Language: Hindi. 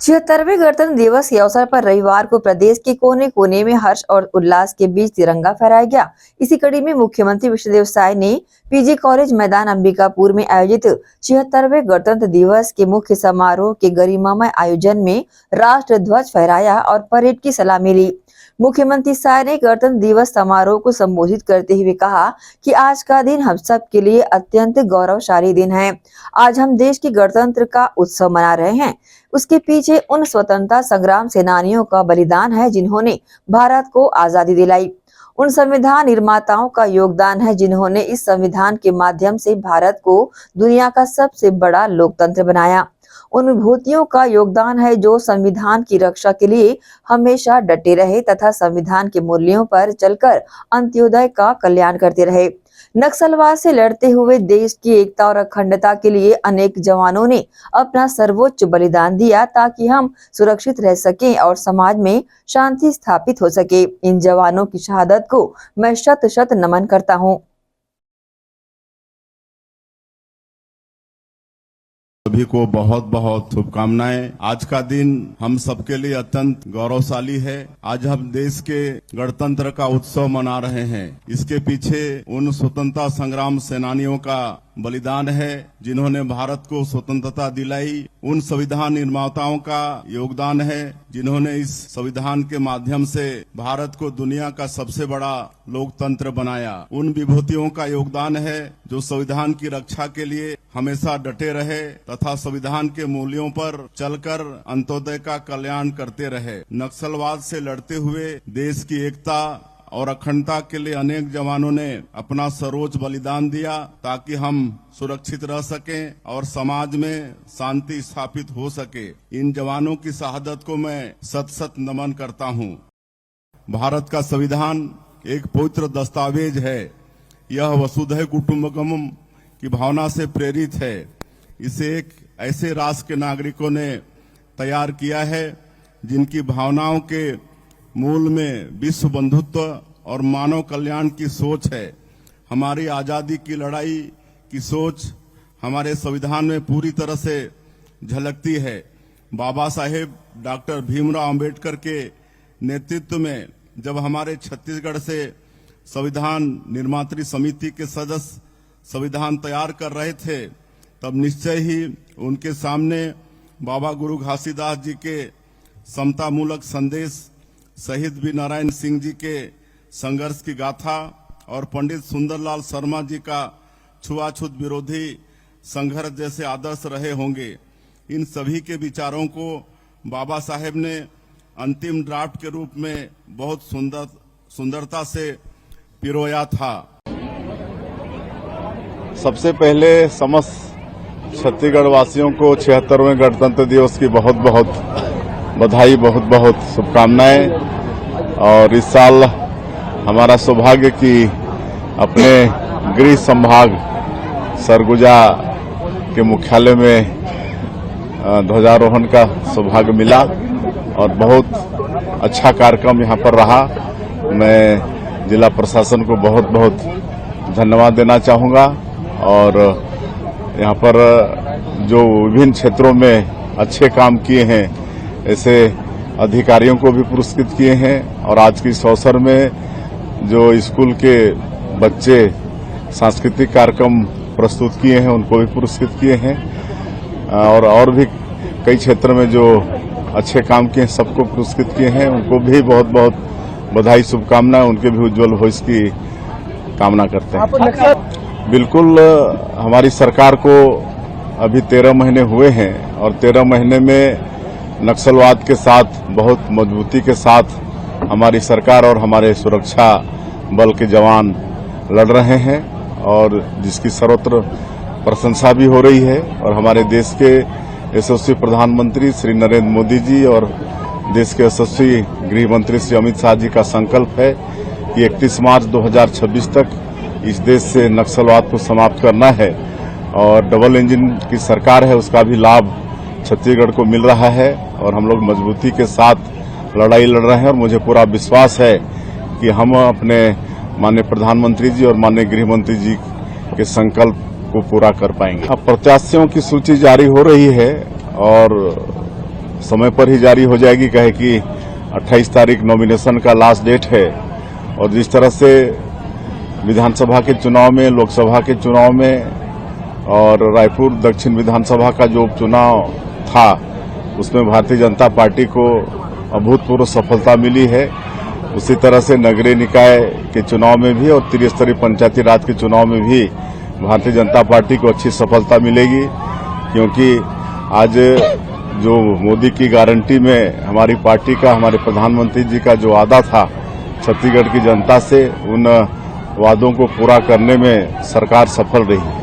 76वें गणतंत्र दिवस के अवसर पर रविवार को प्रदेश के कोने कोने में हर्ष और उल्लास के बीच तिरंगा फहराया गया। इसी कड़ी में मुख्यमंत्री विष्णुदेव साय ने पीजी कॉलेज मैदान अंबिकापुर में आयोजित 76वें गणतंत्र दिवस के मुख्य समारोह के गरिमामय आयोजन में राष्ट्र ध्वज फहराया और परेड की सलामी ली। मुख्यमंत्री साय ने गणतंत्र दिवस समारोह को संबोधित करते हुए कहा कि आज का दिन हम सब के लिए अत्यंत गौरवशाली दिन है। आज हम देश के गणतंत्र का उत्सव मना रहे हैं। उसके पीछे उन स्वतंत्रता संग्राम सेनानियों का बलिदान है जिन्होंने भारत को आजादी दिलाई। उन संविधान निर्माताओं का योगदान है जिन्होंने इस संविधान के माध्यम से भारत को दुनिया का सबसे बड़ा लोकतंत्र बनाया। उन विभूतियों का योगदान है जो संविधान की रक्षा के लिए हमेशा डटे रहे तथा संविधान के मूल्यों पर चलकर अंत्योदय का कल्याण करते रहे। नक्सलवाद से लड़ते हुए देश की एकता और अखंडता के लिए अनेक जवानों ने अपना सर्वोच्च बलिदान दिया ताकि हम सुरक्षित रह सकें और समाज में शांति स्थापित हो सके। इन जवानों की शहादत को मैं शत शत नमन करता हूं। सभी को बहुत बहुत शुभकामनाएं। आज का दिन हम सबके लिए अत्यंत गौरवशाली है। आज हम देश के गणतंत्र का उत्सव मना रहे हैं। इसके पीछे उन स्वतंत्रता संग्राम सेनानियों का बलिदान है जिन्होंने भारत को स्वतंत्रता दिलाई। उन संविधान निर्माताओं का योगदान है जिन्होंने इस संविधान के माध्यम से भारत को दुनिया का सबसे बड़ा लोकतंत्र बनाया। उन विभूतियों का योगदान है जो संविधान की रक्षा के लिए हमेशा डटे रहे तथा संविधान के मूल्यों पर चलकर अंत्योदय का कल्याण करते रहे। नक्सलवाद से लड़ते हुए देश की एकता और अखंडता के लिए अनेक जवानों ने अपना सर्वोच्च बलिदान दिया ताकि हम सुरक्षित रह सकें और समाज में शांति स्थापित हो सके। इन जवानों की शहादत को मैं शत शत नमन करता हूं। भारत का संविधान एक पवित्र दस्तावेज है। यह वसुधैव कुटुंबकम की भावना से प्रेरित है। इसे एक ऐसे राष्ट्र के नागरिकों ने तैयार किया है जिनकी भावनाओं के मूल में विश्व बंधुत्व और मानव कल्याण की सोच है। हमारी आजादी की लड़ाई की सोच हमारे संविधान में पूरी तरह से झलकती है। बाबा साहेब डॉक्टर भीमराव अंबेडकर के नेतृत्व में जब हमारे छत्तीसगढ़ से संविधान निर्मात्री समिति के सदस्य संविधान तैयार कर रहे थे तब निश्चय ही उनके सामने बाबा गुरु घासीदास जी के समता मूलक संदेश, शहीद वीर नारायण सिंह जी के संघर्ष की गाथा और पंडित सुंदरलाल शर्मा जी का छुआछूत विरोधी संघर्ष जैसे आदर्श रहे होंगे। इन सभी के विचारों को बाबा साहेब ने अंतिम ड्राफ्ट के रूप में बहुत सुंदरता से पिरोया था। सबसे पहले समस्त छत्तीसगढ़ वासियों को 76वें गणतंत्र दिवस की बहुत बहुत बधाई, बहुत बहुत शुभकामनाएं। और इस साल हमारा सौभाग्य कि अपने गृह संभाग सरगुजा के मुख्यालय में ध्वजारोहण का सौभाग्य मिला और बहुत अच्छा कार्यक्रम यहां पर रहा। मैं जिला प्रशासन को बहुत बहुत धन्यवाद देना चाहूंगा और यहां पर जो विभिन्न क्षेत्रों में अच्छे काम किए हैं ऐसे अधिकारियों को भी पुरस्कृत किए हैं। और आज के इस अवसर में जो स्कूल के बच्चे सांस्कृतिक कार्यक्रम प्रस्तुत किए हैं उनको भी पुरस्कृत किए हैं और भी कई क्षेत्र में जो अच्छे काम किए हैं सबको पुरस्कृत किए हैं। उनको भी बहुत बहुत बधाई, शुभकामनाएं। उनके भी उज्जवल भविष्य की कामना करते हैं। बिल्कुल, हमारी सरकार को अभी 13 महीने हुए हैं और 13 महीने में नक्सलवाद के साथ बहुत मजबूती के साथ हमारी सरकार और हमारे सुरक्षा बल के जवान लड़ रहे हैं और जिसकी सर्वत्र प्रशंसा भी हो रही है। और हमारे देश के यशस्वी प्रधानमंत्री श्री नरेंद्र मोदी जी और देश के यशस्वी गृह मंत्री श्री अमित शाह जी का संकल्प है कि 31 मार्च 2026 तक इस देश से नक्सलवाद को समाप्त करना है। और डबल इंजन की सरकार है, उसका भी लाभ छत्तीसगढ़ को मिल रहा है और हम लोग मजबूती के साथ लड़ाई लड़ रहे हैं। और मुझे पूरा विश्वास है कि हम अपने माननीय प्रधानमंत्री जी और माननीय गृह मंत्री जी के संकल्प को पूरा कर पाएंगे। अब प्रत्याशियों की सूची जारी हो रही है और समय पर ही जारी हो जाएगी, कहे कि 28 तारीख नॉमिनेशन का लास्ट डेट है। और जिस तरह से विधानसभा के चुनाव में, लोकसभा के चुनाव में और रायपुर दक्षिण विधानसभा का जो चुनाव था उसमें भारतीय जनता पार्टी को अभूतपूर्व सफलता मिली है, उसी तरह से नगरीय निकाय के चुनाव में भी और त्रिस्तरीय पंचायती राज के चुनाव में भी भारतीय जनता पार्टी को अच्छी सफलता मिलेगी। क्योंकि आज जो मोदी की गारंटी में हमारी पार्टी का, हमारे प्रधानमंत्री जी का जो वादा था छत्तीसगढ़ की जनता से, उन वादों को पूरा करने में सरकार सफल रही है।